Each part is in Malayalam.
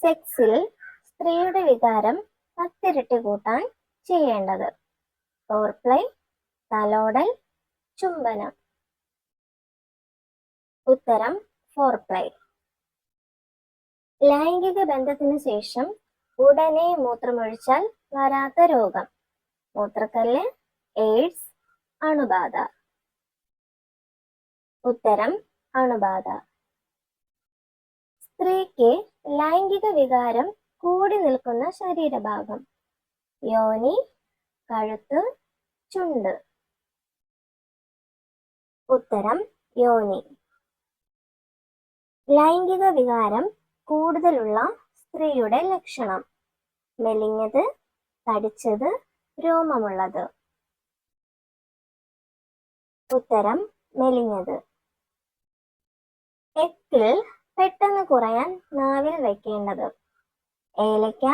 സെക്സിൽ സ്ത്രീയുടെ വികാരം 10 ഇരട്ടി കൂട്ടാൻ ചെയ്യേണ്ടത്? ഫോർപ്ലേ, തലോടൽ, ചുംബനം. ഉത്തരം ഫോർപ്ലേ. ലൈംഗിക ബന്ധത്തിനു ശേഷം ഉടനെ മൂത്രമൊഴിച്ചാൽ വരാത്ത രോഗം? മൂത്രക്കല്ല്, എയ്ഡ്സ്, അണുബാധ. ഉത്തരം അണുബാധ. സ്ത്രീക്ക് ലൈംഗിക വികാരം കൂടി നിൽക്കുന്ന ശരീരഭാഗം? യോനി, കഴുത്ത്, ചുണ്ട്. ഉത്തരം യോനി. ലൈംഗിക വികാരം കൂടുതലുള്ള സ്ത്രീയുടെ ലക്ഷണം? മെലിഞ്ഞത്, തടിച്ചത്, രോമമുള്ളത്. ഉത്തരം മെലിഞ്ഞത്. എക്കിൽ പെട്ടെന്ന് കുറയാൻ നാവിൽ വെക്കേണ്ടത്? ഏലക്ക,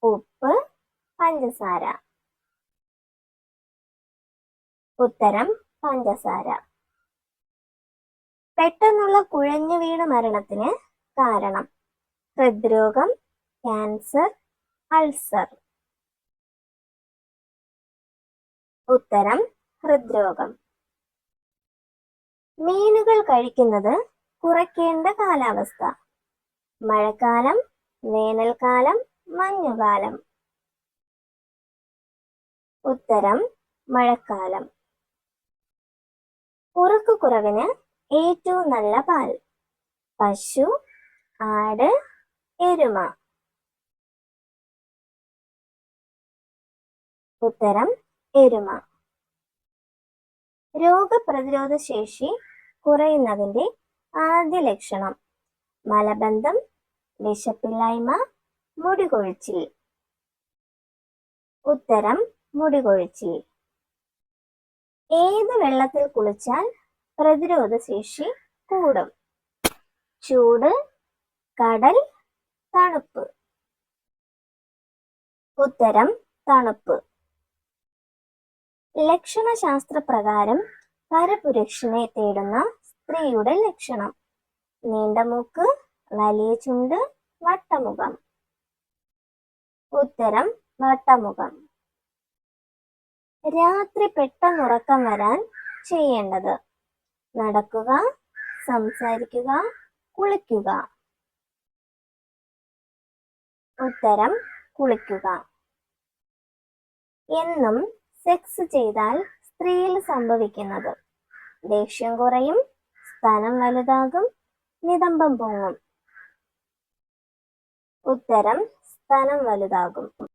ഉപ്പ്, പഞ്ചസാര. ഉത്തരം പഞ്ചസാര. പെട്ടെന്നുള്ള കുഴഞ്ഞു വീണ മരണത്തിന് കാരണം? ഹൃദ്രോഗം, ക്യാൻസർ, അൾസർ. ഉത്തരം ഹൃദ്രോഗം. മീനുകൾ കഴിക്കുന്നത് കുറയ്ക്കേണ്ട കാലാവസ്ഥ? മഴക്കാലം, വേനൽക്കാലം, മഞ്ഞുകാലം. ഉത്തരം മഴക്കാലം. ഉറക്കക്കുറവിന് ഏറ്റവും നല്ല പാൽ? പശു, ആട്, എരുമ. ഉത്തരം എരുമ. രോഗപ്രതിരോധ ശേഷി കുറയുന്നതിന്റെ ആദ്യ ലക്ഷണം? മലബന്ധം, വിശപ്പില്ലായ്മ, മുടികൊഴിച്ചിൽ. ഉത്തരം മുടികൊഴിച്ചിൽ. ഏത് വെള്ളത്തിൽ കുളിച്ചാൽ പ്രതിരോധ ശേഷി കൂടും? ചൂട്, കടൽ, തണുപ്പ്. ഉത്തരം തണുപ്പ്. ലക്ഷണശാസ്ത്രപ്രകാരം പരപുരുഷനെ തേടുന്ന സ്ത്രീയുടെ ലക്ഷണം? നീണ്ട മൂക്ക്, വലിയ ചുണ്ട്, വട്ടമുഖം. ഉത്തരം വട്ടമുഖം. രാത്രി പെട്ടെന്നുറക്കം വരാൻ ചെയ്യേണ്ടത്? നടക്കുക, സംസാരിക്കുക, കുളിക്കുക. ഉത്തരം കുളിക്കുക. എന്നും സെക്സ് ചെയ്താൽ സ്ത്രീയിൽ സംഭവിക്കുന്നത്? ദേഷ്യം കുറയും, സ്തനം വലുതാകും, നിതംബം പൊങ്ങും. ഉത്തരം സ്തനം വലുതാകും.